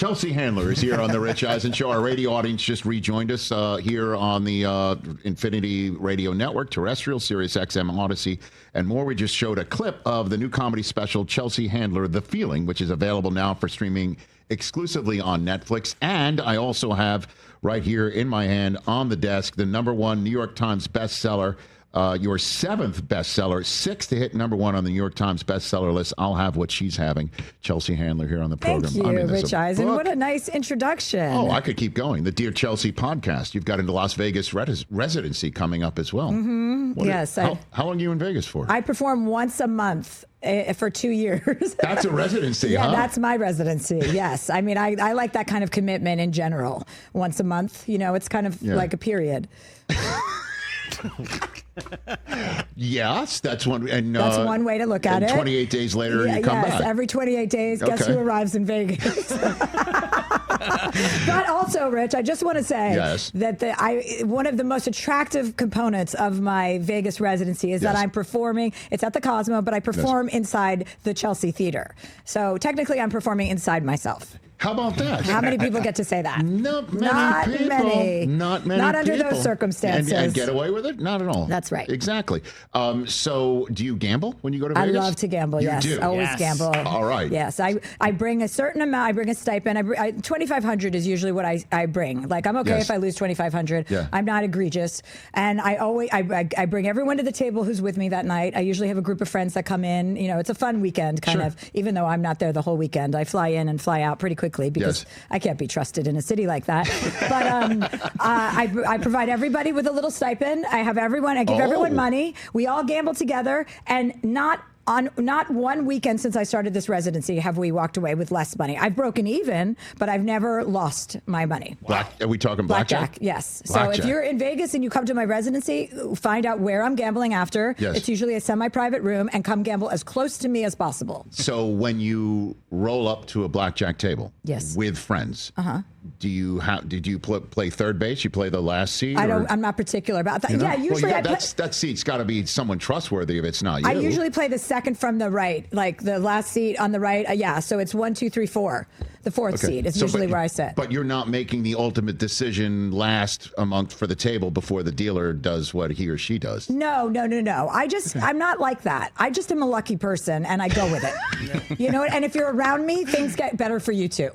Chelsea Handler is here on the Rich Eisen Show. Our radio audience just rejoined us here on the Infinity Radio Network, terrestrial, SiriusXM, Audacy, and more. We just showed a clip of the new comedy special, Chelsea Handler, The Feeling, which is available now for streaming exclusively on Netflix. And I also have right here in my hand on the desk the #1 New York Times bestseller, your 7th bestseller, 6th to hit #1 on the New York Times bestseller list. I'll have what she's having. Chelsea Handler here on the program. Thank you, Rich Eisen. What a nice introduction. Oh, I could keep going. The Dear Chelsea podcast. You've got into Las Vegas Residency coming up as well. Yes. How long are you in Vegas for? I perform once a month for 2 years. That's a residency, yeah, huh? That's my residency, yes. I mean, I like that kind of commitment in general. Once a month, it's kind of like a period. Yes, that's one. And that's one way to look at it. 28 days later, you come back. Every 28 days, guess who arrives in Vegas? But also, Rich, I just want to say that one of the most attractive components of my Vegas residency is that I'm performing. It's at the Cosmo, but I perform inside the Chelsea Theater. So technically, I'm performing inside myself. How about that? How many people get to say that? Not many. Not under those circumstances. And get away with it? Not at all. That's right. Exactly. So do you gamble when you go to Vegas? I love to gamble, you yes. Do. Always gamble. All right. Yes. I bring a certain amount. I bring a stipend. $2,500 is usually what I bring. Like, I'm okay if I lose $2,500. Yeah. I'm not egregious. And I bring everyone to the table who's with me that night. I usually have a group of friends that come in. It's a fun weekend kind of, even though I'm not there the whole weekend. I fly in and fly out pretty quickly because I can't be trusted in a city like that. But I provide everybody with a little stipend. I give everyone money. We all gamble together, and not one weekend since I started this residency have we walked away with less money. I've broken even, but I've never lost my money. Are we talking blackjack? Yes. Blackjack. So if you're in Vegas and you come to my residency, find out where I'm gambling after. Yes. It's usually a semi-private room, and come gamble as close to me as possible. So when you roll up to a blackjack table with friends, did you play third base? You play the last seat? I'm not particular about that. Yeah, usually that seat's got to be someone trustworthy if it's not you. I usually play the second from the right, like the last seat on the right. So it's 1, 2, 3, 4. The fourth seat is usually where I sit. But you're not making the ultimate decision last for the table before the dealer does what he or she does. No. I'm not like that. I just am a lucky person, and I go with it. And if you're around me, things get better for you too.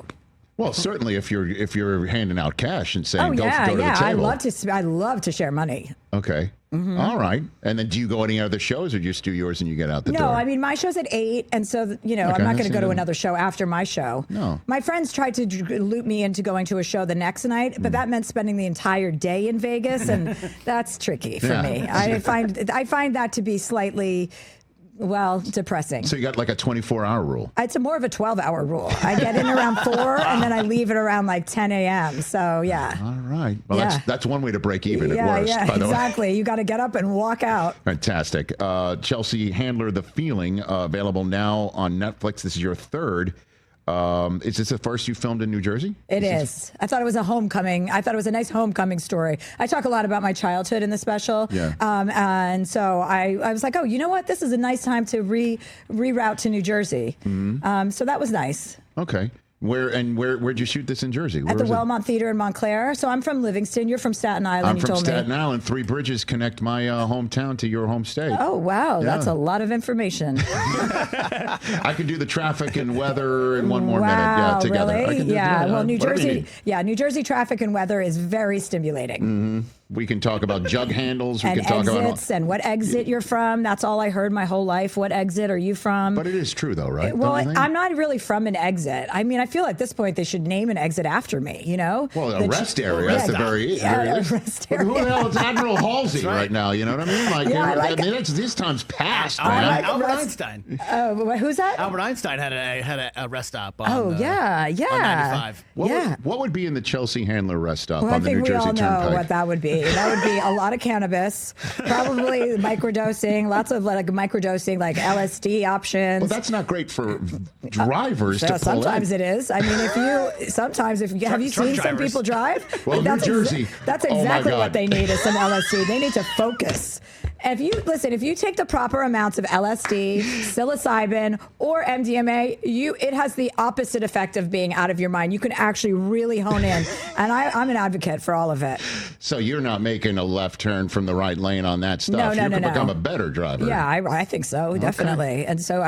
Well, certainly if you're handing out cash and saying go to the table. I love to share money. Okay. All right. And then do you go any other shows, or just do yours and you get out the door? No, I mean, my show's at 8, and so I'm not going to go to another show after my show. No. My friends tried to loop me into going to a show the next night, but that meant spending the entire day in Vegas, and that's tricky for me. I find that to be slightly depressing. So you got like a 24-hour rule. It's more of a 12-hour rule. I get in around 4, and then I leave at around like 10 a.m. So, yeah. All right. Well, that's one way to break even at worst. Yeah, exactly. You got to get up and walk out. Fantastic. Chelsea Handler, The Feeling, available now on Netflix. This is your 3rd. Is this the first you filmed in New Jersey? It is. I thought it was a homecoming. I thought it was a nice homecoming story. I talk a lot about my childhood in the special. Yeah. And so I was like, you know what? This is a nice time to reroute to New Jersey. So that was nice. Okay. Where'd you shoot this in Jersey? At the Wellmont Theater in Montclair. So I'm from Livingston. You're from Staten Island. I'm from Staten Island. 3 bridges connect my hometown to your home state. Oh, wow. Yeah. That's a lot of information. I can do the traffic and weather in one more minute. Yeah, together. Really? Well, New Jersey. Yeah, New Jersey traffic and weather is very stimulating. We can talk about jug handles. We and can talk exits and what exit you're from. That's all I heard my whole life. What exit are you from? But it is true, though, right? Well, I'm not really from an exit. I mean, I feel at this point they should name an exit after me, Well, a rest area. That's the very rest area. Who the hell is Admiral Halsey right now? You know what I mean? Like, this time's past, man. Albert Einstein. Who's that? Albert Einstein had a rest stop on on 95. What would be in the Chelsea Handler rest stop on the New Jersey Turnpike? I think we all know what that would be. That would be a lot of cannabis, probably microdosing, lots of microdosing, like LSD options. Well, that's not great for drivers to pull sometimes in. It is. I mean, have you seen some people drive? Well, New Jersey. That's exactly what they need is some LSD. They need to focus. If you take the proper amounts of LSD, psilocybin, or MDMA, it has the opposite effect of being out of your mind. You can actually really hone in. And I'm an advocate for all of it. So you're not making a left turn from the right lane on that stuff. No, you can become a better driver. Yeah, I think so, definitely. And so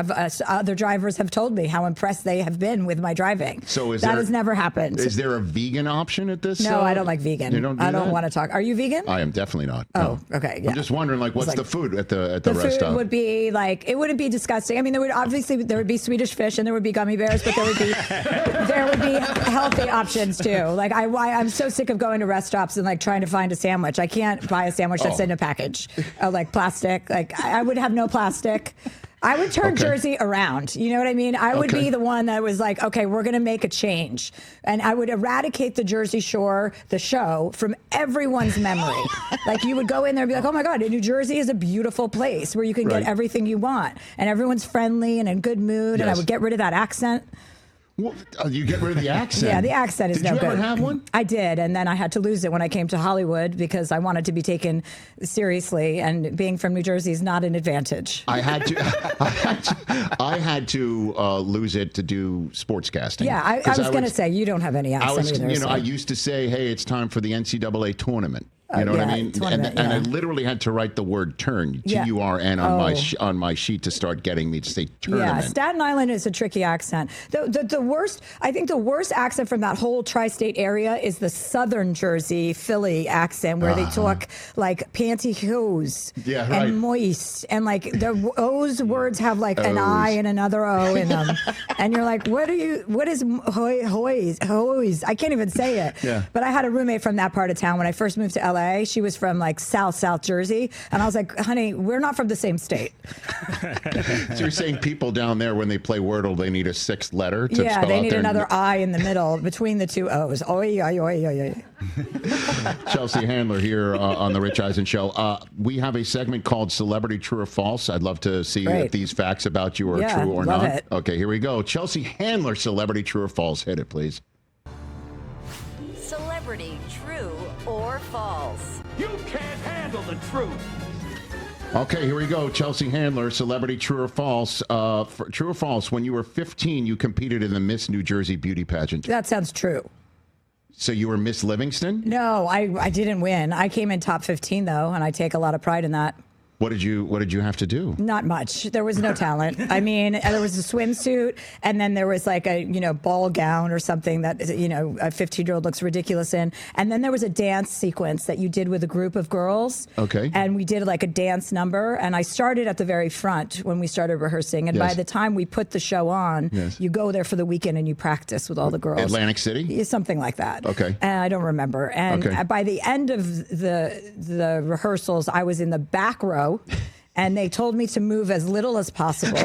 other drivers have told me how impressed they have been with my driving. So that has never happened. Is there a vegan option at this? No, I don't like vegan. You don't I don't want to talk. Are you vegan? I am definitely not. Oh, no. okay. Yeah. I'm just wondering, what's the food at the rest stop? The food would be it wouldn't be disgusting. I mean, there would be Swedish fish and there would be gummy bears, but there would be healthy options too. I'm so sick of going to rest stops and trying to find a sandwich. I can't buy a sandwich that's in a package, plastic. I would have no plastic. I would turn Jersey around. You know what I mean? I would be the one that was okay, we're going to make a change. And I would eradicate the Jersey Shore, the show, from everyone's memory. You would go in there and be oh my God, New Jersey is a beautiful place where you can get everything you want. And everyone's friendly and in good mood. Yes. And I would get rid of that accent. Well, you get rid of the accent? Yeah, the accent is no good. Did you ever have one? I did, and then I had to lose it when I came to Hollywood because I wanted to be taken seriously, and being from New Jersey is not an advantage. I had to lose it to do sportscasting. Yeah, I was going to say, you don't have any accent either. I used to say, hey, it's time for the NCAA tournament. You know what I mean? And I literally had to write the word turn, T-U-R-N, on my sheet to start getting me to say tournament. Yeah, Staten Island is a tricky accent. The worst accent from that whole tri-state area is the southern Jersey, Philly accent, where they talk pantyhose and moist. And those words have an I and another O in them. And you're what is hoys? I can't even say it. Yeah. But I had a roommate from that part of town when I first moved to LA. She was from South Jersey. And I was honey, we're not from the same state. So you're saying people down there, when they play Wordle, they need a sixth letter to spell out they need another I in the middle between the two O's. Oy, oy, oy, oy, oy. Chelsea Handler here on the Rich Eisen Show. We have a segment called Celebrity True or False. I'd love to see if these facts about you are true or not. It. Okay, here we go. Chelsea Handler, Celebrity True or False. Hit it, please. Celebrity True or False. You can't handle the truth. Okay, here we go. Chelsea Handler, Celebrity True or False. True or False, when you were 15, you competed in the Miss New Jersey beauty pageant. That sounds true. So you were Miss Livingston? No, I didn't win. I came in top 15 though, and I take a lot of pride in that. What did you have to do? Not much. There was no talent. I mean, there was a swimsuit, and then there was a ball gown or something that a 15-year-old looks ridiculous in, and then there was a dance sequence that you did with a group of girls. Okay. And we did a dance number, and I started at the very front when we started rehearsing, and by the time we put the show on, you go there for the weekend and you practice with all the girls. Atlantic City? Something like that. Okay. And I don't remember. And by the end of the rehearsals, I was in the back row. And they told me to move as little as possible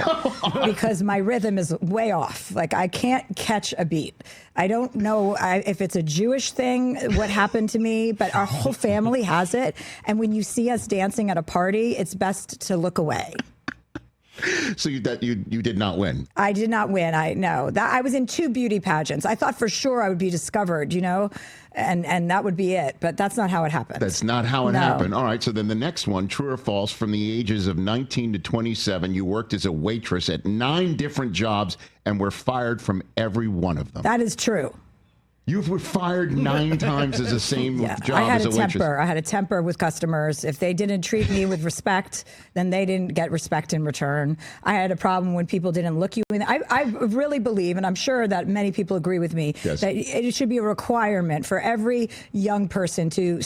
because my rhythm is way off. I can't catch a beat. I don't know if it's a Jewish thing, what happened to me, but our whole family has it. And when you see us dancing at a party, it's best to look away. So you did not win. I did not win. I was in 2 beauty pageants. I thought for sure I would be discovered, and that would be it. But that's not how it happened. That's not how it happened. All right. So then the next one, true or false, from the ages of 19 to 27, you worked as a waitress at 9 different jobs and were fired from every one of them. That is true. You were fired 9 times as the same job I had as a waitress. Temper. I had a temper with customers. If they didn't treat me with respect, then they didn't get respect in return. I had a problem when people didn't look you in. I really believe, and I'm sure that many people agree with me, that it should be a requirement for every young person to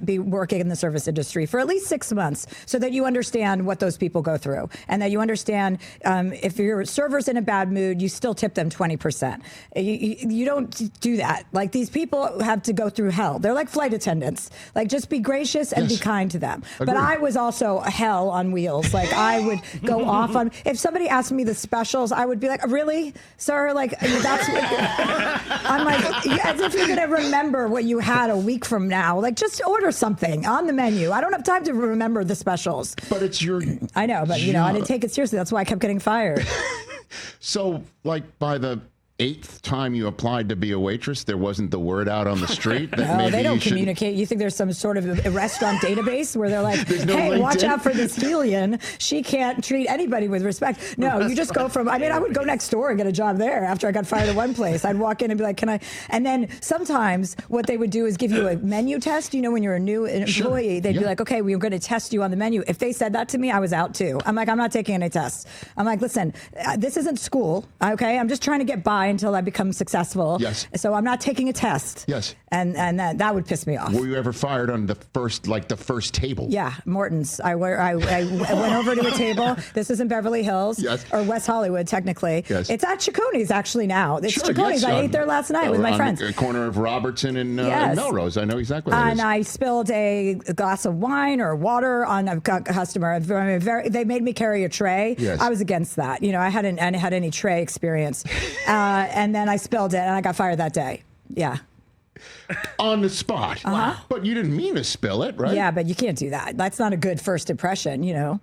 be working in the service industry for at least 6 months so that you understand what those people go through and that you understand if your server's in a bad mood, you still tip them 20%. You don't do that. These people have to go through hell. They're like flight attendants. Just be gracious and be kind to them. Agreed. But I was also hell on wheels. I would go off on. If somebody asked me the specials, I would be like, "Really, sir? That's." I'm as if you're gonna remember what you had a week from now. Just order something on the menu. I don't have time to remember the specials. But it's your. I know, but I didn't take it seriously. That's why I kept getting fired. So, by the 8th time you applied to be a waitress, there wasn't the word out on the street that No, maybe they don't you should... communicate. You think there's some sort of a restaurant database where they're like, no hey, LinkedIn? watch out for this Helian. She can't treat anybody with respect. No, you just go from, I mean, I would go next door and get a job there after I got fired at one place. I'd walk in and be like, can I? And then sometimes what they would do is give you a menu test. You know, when you're a new employee, they'd be like, okay, we're going to test you on the menu. If they said that to me, I was out too. I'm like, I'm not taking any tests. I'm like, listen, this isn't school, okay? I'm just trying to get by until I become successful. Yes. So I'm not taking a test. Yes. And that would piss me off. Were you ever fired on the first table? Yeah, Morton's. I went over to a table. This is in Beverly Hills, Yes. or West Hollywood, technically. Yes. It's at Cicconi's actually now. It's Sure, Cicconi's. yes, I ate there last night with my friends. On the corner of Robertson and Yes. Melrose. I know exactly what it is. And I spilled a glass of wine or water on a customer. They made me carry a tray. Yes. I was against that. You know, I hadn't had any tray experience. And then I spilled it, and I got fired that day. Yeah. On the spot. Wow. But you didn't mean to spill it, right? Yeah, but you can't do that. That's not a good first impression, you know.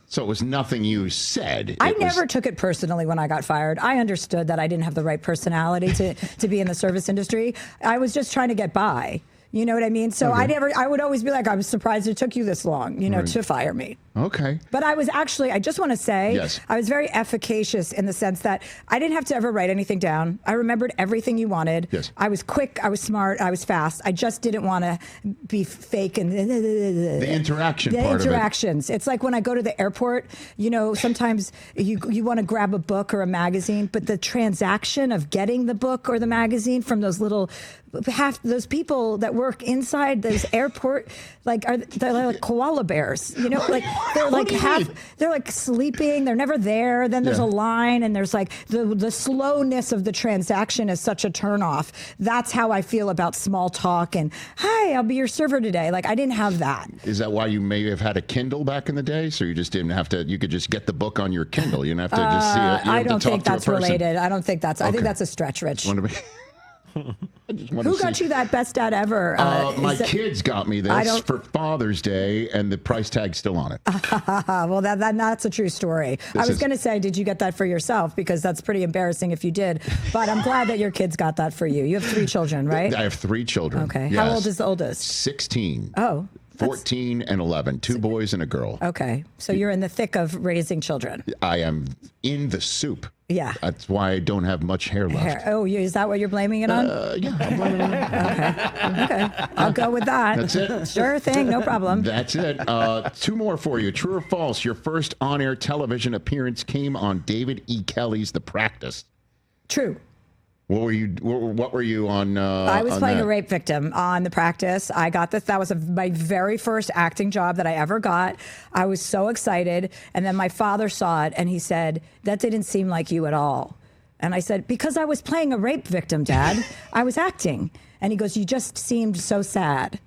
So it was nothing you said. I never took it personally when I got fired. I understood that I didn't have the right personality to be in the service industry. I was just trying to get by. You know what I mean? So I would always be like, I was surprised it took you this long, you know, to fire me. Okay. But I was actually, I just want to say, Yes. I was very efficacious in the sense that I didn't have to ever write anything down. I remembered everything you wanted. Yes. I was quick, I was smart, I was fast. I just didn't want to be fake and The interaction the part interactions. It's like when I go to the airport, you know, sometimes you want to grab a book or a magazine, but the transaction of getting the book or the magazine from those those people that work inside those airport, they're like koala bears, you know, like they're like they're like sleeping, they're never there. Then there's a line, and there's like the slowness of the transaction is such a turnoff. That's how I feel about small talk and, hi, I'll be your server today. Like, I didn't have that. Is that why you may have had a Kindle back in the day? So you just didn't have to, you could just get the book on your Kindle. You didn't have to just see it. I don't think that's related. I don't think that's, I think that's a stretch, Rich. Who got you that best dad ever? My kids got me this for Father's Day, and the price tag's still on it. Well, that's a true story. I was going to say, did you get that for yourself? Because that's pretty embarrassing if you did. But I'm glad that your kids got that for you. You have 3 children, right? I have 3 children. Okay. Yes. How old is the oldest? 16. Oh. 14 and 11. 2 boys and a girl. Okay. So you're in the thick of raising children. I am in the soup. Yeah. That's why I don't have much hair left. Oh, is that what you're blaming it on? Yeah, I'm blaming it on. Okay. I'll go with that. That's it. Sure thing. No problem. That's it. 2 more for you. True or false? Your first on-air television appearance came on David E. Kelly's The Practice. True. What were you on? I was playing a rape victim on The Practice. I got this. That was my very first acting job that I ever got. I was so excited. And then my father saw it and he said, that didn't seem like you at all. And I said, because I was playing a rape victim, Dad. I was acting. And he goes, you just seemed so sad.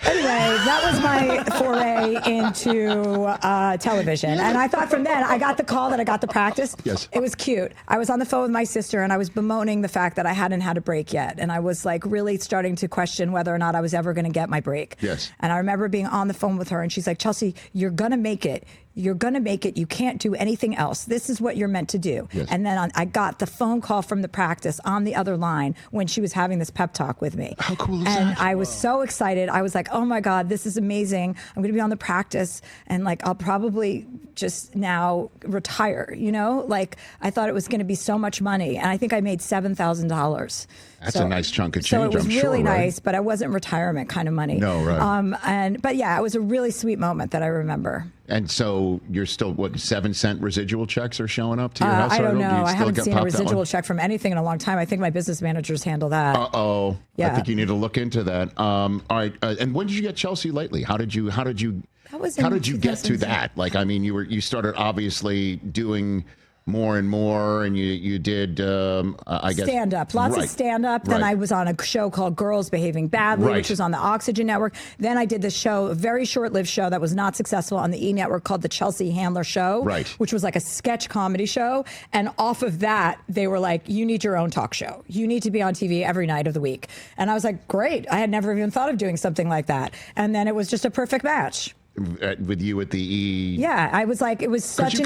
Anyway, that was my foray into television. And I thought from then, I got the call that I got The Practice. Yes. It was cute. I was on the phone with my sister, and I was bemoaning the fact that I hadn't had a break yet. And I was like really starting to question whether or not I was ever going to get my break. Yes. And I remember being on the phone with her, and she's like, Chelsea, you're going to make it. You're going to make it. You can't do anything else. This is what you're meant to do. Yes. And then I got the phone call from The Practice on the other line when she was having this pep talk with me. How cool is and that? I was so excited. I was like, oh my God, this is amazing. I'm going to be on The Practice. And like, I'll probably just now retire, you know? Like, I thought it was going to be so much money. And I think I made $7,000. That's a nice chunk of change, So it was I'm really sure, right? nice, but I wasn't retirement kind of money. No, right. But yeah, it was a really sweet moment that I remember. And so you're still, 7-cent residual checks are showing up to your house? I don't know. Do you I still haven't get seen a popped that residual one? check from anything in a long time. I think my business managers handle that. Uh-oh. Yeah. I think you need to look into that. All right. And when did you get Chelsea lately? How did you get to that? Like, I mean, you started obviously doing more and more, and you did, I guess, stand up, lots of stand up. Then I was on a show called Girls Behaving Badly, which was on the Oxygen Network. Then I did this show, a very short-lived show that was not successful on the E! Network called The Chelsea Handler Show, which was like a sketch comedy show. And off of that, they were like, you need your own talk show. You need to be on TV every night of the week. And I was like, great. I had never even thought of doing something like that. And then it was just a perfect match. with you at the E. Yeah, I was like, it was such you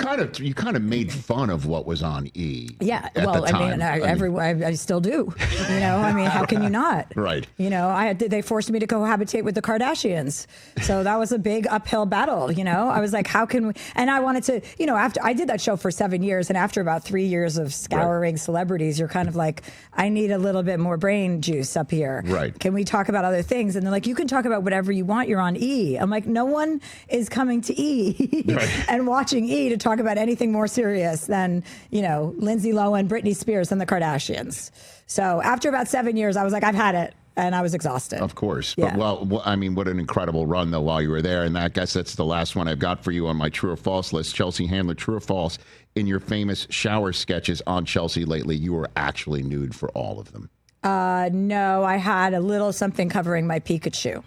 kind of made fun of what was on E. Yeah, at well, the time. I still do. You know, I mean, how can you not? Right. You know, they forced me to cohabitate with the Kardashians, so that was a big uphill battle. You know, I was like, how can we? And I wanted to, you know, after I did that show for 7 years, and after about 3 years of scouring celebrities, you're kind of like, I need a little bit more brain juice up here. Right. Can we talk about other things? And they're like, you can talk about whatever you want. You're on E. I'm like, no one is coming to E and watching E to talk about anything more serious than, you know, Lindsay Lohan, Britney Spears, and the Kardashians. So after about 7 years, I was like, I've had it. And I was exhausted. Of course. Yeah. But, well, I mean, what an incredible run, though, while you were there. And I guess that's the last one I've got for you on my true or false list. Chelsea Handler, true or false, in your famous shower sketches on Chelsea lately, you were actually nude for all of them. No, I had a little something covering my Pikachu.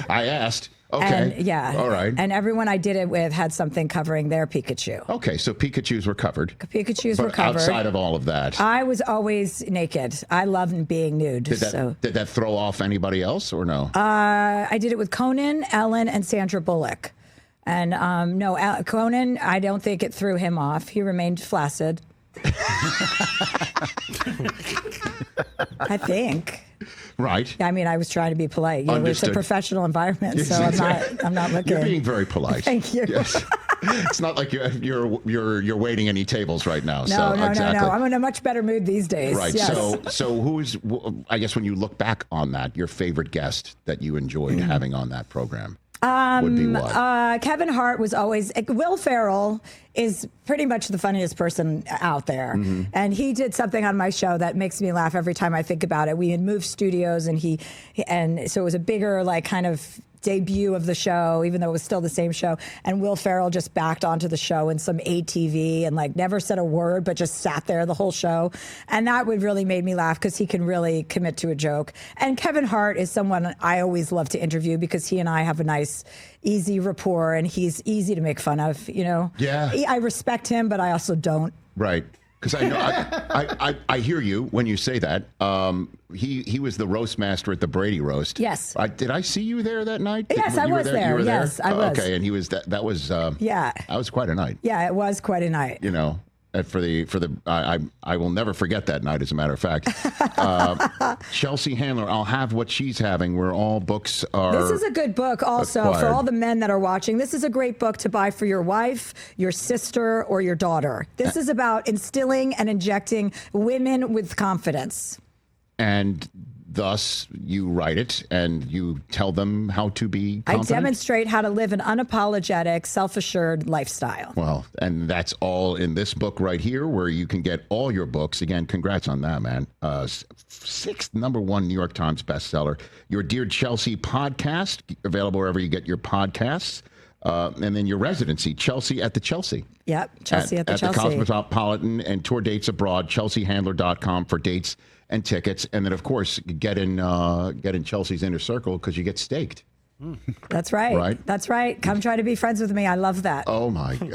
I asked. Okay. And, yeah. All right. And everyone I did it with had something covering their Pikachu. Okay, so Pikachus were covered. Pikachus were covered. Outside of all of that. I was always naked. I love being nude. Did that throw off anybody else or no? I did it with Conan, Ellen, and Sandra Bullock. And no, Conan, I don't think it threw him off. He remained flaccid. I think. Right. I mean, I was trying to be polite. You know, it's a professional environment, so I'm not looking. You're being very polite. Thank you. Yes. It's not like you're waiting any tables right now. No. Exactly. I'm in a much better mood these days. Right. Yes. So who's, I guess when you look back on that, your favorite guest that you enjoyed having on that program? Would be what? Kevin Hart was always. Will Ferrell is pretty much the funniest person out there, and he did something on my show that makes me laugh every time I think about it. We had moved studios, and so it was a bigger, like, kind of debut of the show, even though it was still the same show. And Will Ferrell just backed onto the show in some ATV and like never said a word, but just sat there the whole show. And that would really made me laugh because he can really commit to a joke. And Kevin Hart is someone I always love to interview because he and I have a nice, easy rapport, and he's easy to make fun of, you know? Yeah. I respect him, but I also don't. Right. Because I know I hear you when you say that. He was the roast master at the Brady roast. Yes. Did I see you there that night? Yes, I was there. You were yes, there? I was. Okay, and he was that was yeah. That was quite a night. Yeah, it was quite a night. You know. I will never forget that night, as a matter of fact. Chelsea Handler, I'll have what she's having, where all books are. This is a good book also acquired. For all the men that are watching. This is a great book to buy for your wife, your sister, or your daughter. This is about instilling and injecting women with confidence. And thus, you write it and you tell them how to be confident? I demonstrate how to live an unapologetic, self-assured lifestyle. Well, and that's all in this book right here, where you can get all your books. Again, congrats on that, man. 6th #1 New York Times bestseller. Your Dear Chelsea podcast, available wherever you get your podcasts. And then your Residency, Chelsea at the Chelsea. Yep, Chelsea at the Chelsea. At the Cosmopolitan, and tour dates abroad, chelseahandler.com for dates and tickets. And then, of course, get in Chelsea's inner circle because you get staked. That's right. Right? That's right. Come try to be friends with me. I love that. Oh, my God.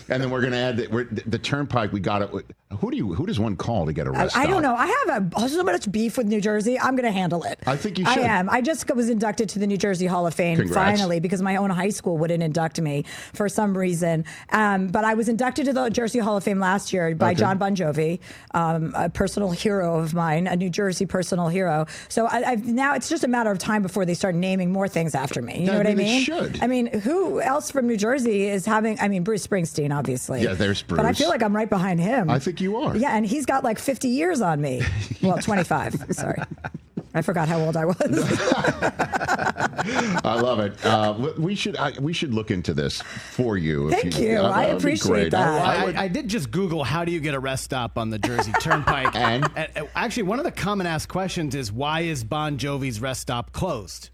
And then we're going to add the Turnpike. We got it. Who does one call to get a rest stop? I don't know. I have so much beef with New Jersey. I'm going to handle it. I think you should. I am. I just was inducted to the New Jersey Hall of Fame finally because my own high school wouldn't induct me for some reason. But I was inducted to the Jersey Hall of Fame last year by John Bon Jovi, a personal hero of mine, a New Jersey personal hero. So now it's just a matter of time before they start naming more things after me. You know what I mean? They should. I mean, who else from New Jersey is having? I mean, Bruce Springsteen, obviously. Yeah, there's Bruce. But I feel like I'm right behind him. I think you are. Yeah, and he's got like 50 years on me. Well, 25. Sorry. I forgot how old I was. I love it. We should look into this for you. Thank you. I appreciate that. I did just Google how do you get a rest stop on the Jersey Turnpike. And actually, one of the common asked questions is why is Bon Jovi's rest stop closed?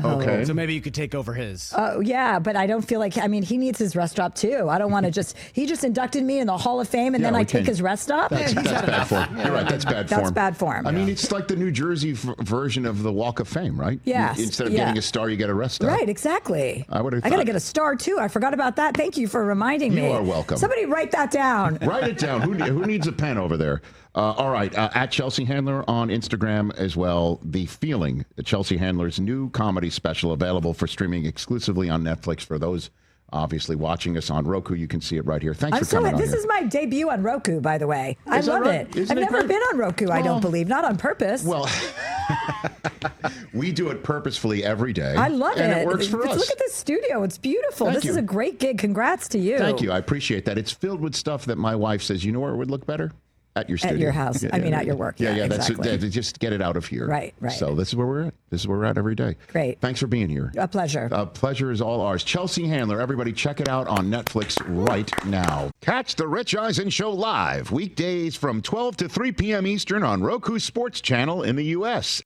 Okay. So maybe you could take over his. Oh, yeah, but I don't feel like, I mean, he needs his rest stop too. I don't want to he just inducted me in the Hall of Fame and then I take his rest stop? That's bad form. You're right. That's bad form. That's bad form. I mean, it's like the New Jersey version of the Walk of Fame, right? Yes. Instead of getting a star, you get a rest stop. Right, exactly. I would have I got to get a star too. I forgot about that. Thank you for reminding me. You are welcome. Somebody write that down. Write it down. Who needs a pen over there? All right. At Chelsea Handler on Instagram as well. The Feeling, Chelsea Handler's new comedy special, available for streaming exclusively on Netflix. For those obviously watching us on Roku, you can see it right here. Thanks for coming on This here. is my debut on Roku, by the way. I love it. Isn't I've it never great? been on Roku, I don't believe. Not on purpose. Well, we do it purposefully every day. I love it. And it works for us. Look at this studio. It's beautiful. Thank This is you. a great gig. Congrats to you. Thank you. I appreciate that. It's filled with stuff that my wife says, you know where it would look better? At your studio. At your house. I mean, at your work. Yeah, exactly. Just get it out of here. Right. So this is where we're at. This is where we're at every day. Great. Thanks for being here. A pleasure. Pleasure is all ours. Chelsea Handler, everybody check it out on Netflix right now. Catch the Rich Eisen Show live weekdays from 12 to 3 p.m. Eastern on Roku Sports Channel in the U.S.